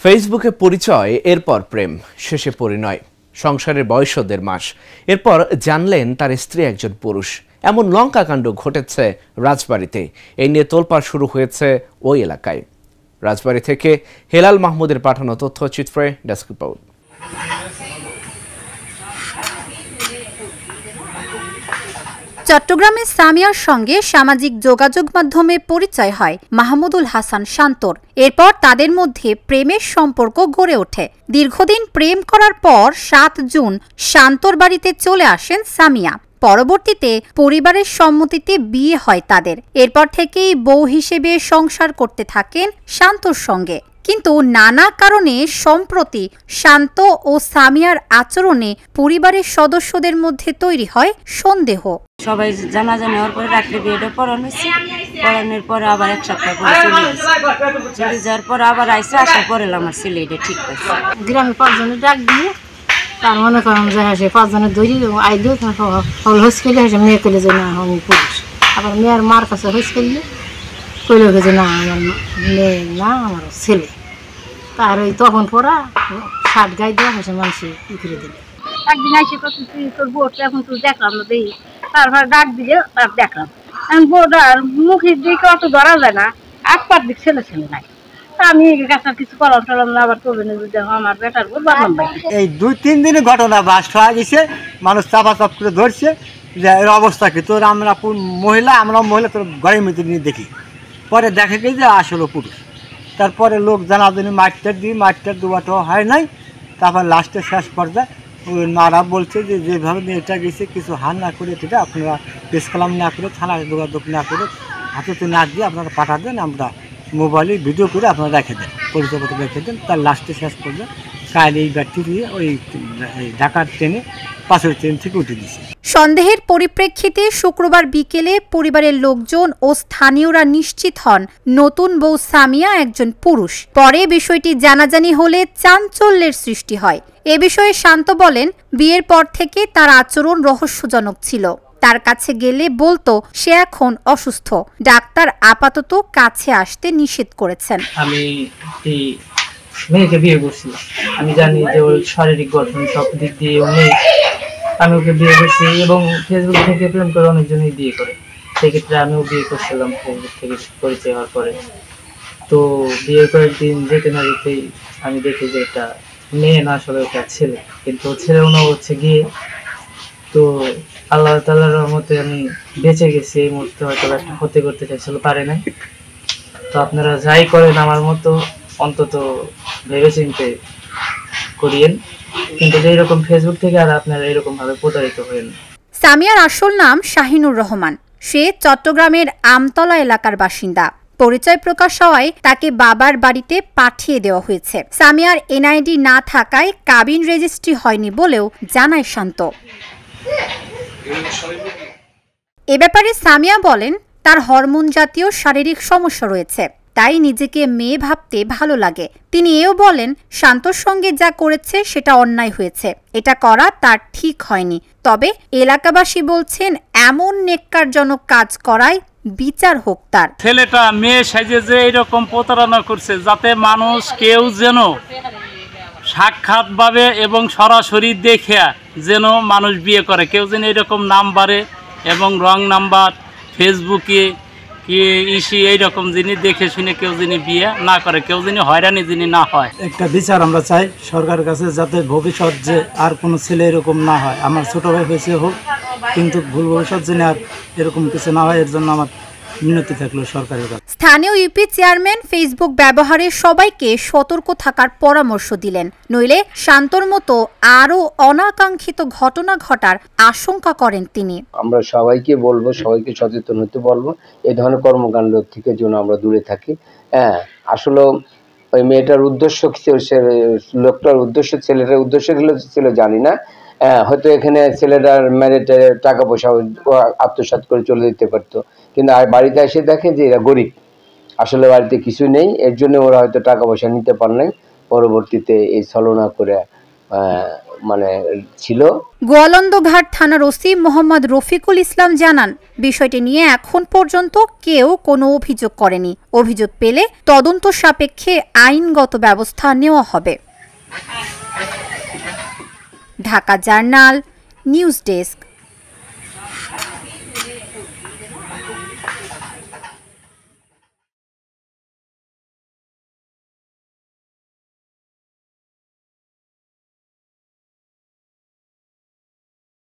ফেসবুকে পরিচয়, এরপর প্রেম, শেষে পরিণয়। সংসারের বয়স 1.5 মাস। এরপর জানলেন তার স্ত্রী একজন পুরুষ। এমন লঙ্কাকাণ্ড ঘটেছে রাজবাড়ীতে। এই নিয়ে তোলপাড় শুরু হয়েছে ওই এলাকায়। রাজবাড়ী থেকে হেলাল মাহমুদের পাঠানো তথ্যচিত্রে ডেস্ক রিপোর্ট। চট্টগ্রামের সামিয়ার সঙ্গে সামাজিক যোগাযোগ মাধ্যমে পরিচয় হয় মাহমুদুল হাসান শান্তর। এরপর তাদের মধ্যে প্রেমের সম্পর্ক গড়ে ওঠে। দীর্ঘদিন প্রেম করার পর 7 জুন শান্তর বাড়িতে চলে আসেন সামিয়া। পরবর্তীতে পরিবারের সম্মতিতে বিয়ে হয় তাদের। এরপর থেকেই বউ হিসেবে সংসার করতে থাকেন শান্তর সঙ্গে। কিন্তু নানা কারণে সম্প্রতি শান্ত ও সামিয়ার আচরণে পরিবারের সদস্যদের মধ্যে তৈরি হয় সন্দেহ। সবাই জানাজানি হওয়ার পরে রাত্রে বিয়েটা পড়ানোর পরে আবার 1 সপ্তাহ পরে চলে যাওয়ার পর আবার আসার পরে আমার ছেলে এটা ঠিক আছে। গ্রামে 5 জনের ডাক দিয়ে তার মনে করেন যে সে 5 জনের ধরি আইলেও হল হোস করলে মেয়ে করলে যে না আমি পুরুষ। আবার মেয়ের মার কাছে হোস করলে কইলে যে না আমার মেয়ে না আমার ছেলে। তার ওই তখন পড়া শার্ট গায়ে দেওয়া হয়েছে মানুষে করে দিলে। একদিন আইসে কত তোর বোর্ডটা এখন তুই দেখলাম না দেখি, তারপর ডাক দিলে তার দেখলাম এখন বোর্ডার মুখের দিকে অত ধরা যায় না, 8 দিক ছেলে নাই। আমি কিছু করলাম টলাম না, আবার করবে না আমার বেটার বোর্ড বাঁধলাম। এই 2-3 দিনের ঘটনা বাস্ট হয়ে গেছে, মানুষ চাপাচাপ করে ধরছে যে এর অবস্থা কি। তোর আমরা আমরা মহিলা তোর ঘরের মধ্যে নিয়ে দেখি, পরে দেখা গেছে যে আসলে পুরুষ। তারপরে লোক জানাজানি মাঠটার দুবাটাও হয় নাই। তারপর লাস্টে শেষ পর্যায়ে ওই মারা বলছে যে যেভাবে মেয়েটা গেছে কিছু হার না করে সেটা আপনারা প্রেস কালাম না করে থানায় যোগাযোগ না করে হাতে না দিয়ে আপনারা পাঠা দেন, আমরা মোবাইলে ভিডিও করে আপনারা রেখে দেন, পরিচয়পত্র রেখে দেন। তার লাস্টে শেষ পর্যায়ে কাল এই ব্যক্তি দিয়ে ওই ঢাকার ট্রেনে পাশের ট্রেন থেকে উঠে দিয়েছে। সন্দেহের পরিপ্রেক্ষিতে শুক্রবার বিকেলে পরিবারের লোকজন ও স্থানীয়রা নিশ্চিত হন নতুন বউ সামিয়া একজন পুরুষ। পরে বিষয়টি জানাজানি হলে চাঞ্চল্যের সৃষ্টি হয়। এ বিষয়ে শান্ত বলেন, বিয়ের পর থেকে তার আচরণ রহস্যজনক ছিল। তার কাছে গেলে বলতো সে এখন অসুস্থ, ডাক্তার আপাতত কাছে আসতে নিষেধ করেছেন। আমি এই মেয়েকে বিয়ে করছিলাম, আমি জানি যে ওর শারীরিক গঠন সব দিক দিয়ে নেই। আমি ওকে বিয়ে করছি এবং ফেসবুক থেকে প্রেম করে অনেকজনই বিয়ে করে। সেক্ষেত্রে আমিও বিয়ে করছিলাম ফেসবুক থেকে পরিচয় হওয়ার পরে। তো বিয়ের কয়েকদিন যেতে না যেতেই আমি দেখি যে এটা মেয়ে না, আসলে এটা ছেলে। কিন্তু ছেলে হচ্ছে গিয়ে। তো আল্লাহ তাআলার রহমতে আমি বেঁচে গেছি। এই মুহূর্তে হয়তো একটা হতে করতে চাইছিল, পারে নাই। তো আপনারা যাই করেন আমার মতো অন্তত ভেবে চিন্তে করিয়েন, কিন্তু এইরকম ফেসবুক থেকে আর আপনারা এরকম ভাবে প্রতারিত হয়েন। সামিয়ার আসল নাম শাহিনুর রহমান। সে চট্টগ্রামের আমতলা এলাকার বাসিন্দা। পরিচয় প্রকাশ হওয়ায় তাকে বাবার বাড়িতে পাঠিয়ে দেওয়া হয়েছে। সামিয়ার এনআইডি না থাকায় কাবিন রেজিস্ট্রি হয়নি বলেও জানায় শান্ত। এ ব্যাপারে সামিয়া বলেন, তার হরমোন জাতীয় শারীরিক সমস্যা রয়েছে, তাই নিজেকে মেয়ে ভাবতে ভালো লাগে। তিনি এও বলেন, শান্তর সঙ্গে যা করেছে সেটা অন্যায় হয়েছে, এটা করা তার ঠিক হয়নি। তবে এলাকাবাসী বলছেন এমন নেককারজনক কাজ করায় বিচার হোক তার। ছেলেটা মেয়ে সাজে যে এরকম প্রতারণা করছে, যাতে মানুষ কেউ যেন সাক্ষাৎভাবে এবং সরাসরি দেখে যেন মানুষ বিয়ে করে, কেউ যেন এরকম নাম্বারে এবং রং নাম্বার ফেসবুকে কি এইরকম জিনিস দেখে শুনে কেউ যিনি বিয়ে না করে, কেউ যিনি হয়রানি যিনি না হয়। একটা বিচার আমরা চাই সরকারের কাছে, যাতে ভবিষ্যৎ যে আর কোনো ছেলে এরকম না হয়। আমার ছোটো ভাই হয়েছে হোক, কিন্তু ভুল ভবিষ্যৎ যেন আর এরকম কিছু না হয়, এর জন্য আমার মিনতি থাকলো সরকারের কাছে। স্থানীয় ইউপি চেয়ারম্যান ফেসবুক ব্যবহারে সবাইকে সতর্ক থাকার পরামর্শ দিলেন, নইলে শান্তর মতো আরও অনাকাঙ্ক্ষিত ঘটনা ঘটার আশঙ্কা করেন তিনি। আমরা সবাইকে বলবো, সবাইকে সচেতন হতে বলবো, এই ধরনের কর্মকাণ্ড থেকে যেন আমরা দূরে থাকি। আসলে ওই মেয়েটার উদ্দেশ্য, লোকটার উদ্দেশ্য, ছেলেটার উদ্দেশ্য ছিল জানি না। হয়তো এখানে ছেলেটার মেরেটে টাকা পয়সা আত্মসাৎ করে চলে যেতে পারতো, কিন্তু আর বাড়িতে এসে দেখে যে এরা গরিব, আসলে বাড়িতে কিছু নেই, এর জন্য ওরা হয়তো টাকা পয়সা নিতে পারে নাই। পরবর্তীতে এই ছলনা করে মানে ছিল। গোয়ালন্দঘাট থানার ওসি মোহাম্মদ রফিকুল ইসলাম জানান, বিষয়টি নিয়ে এখন পর্যন্ত কেউ কোনো অভিযোগ করেনি। অভিযোগ পেলে তদন্ত সাপেক্ষে আইনগত ব্যবস্থা নেওয়া হবে। Dhaka journal, news desk.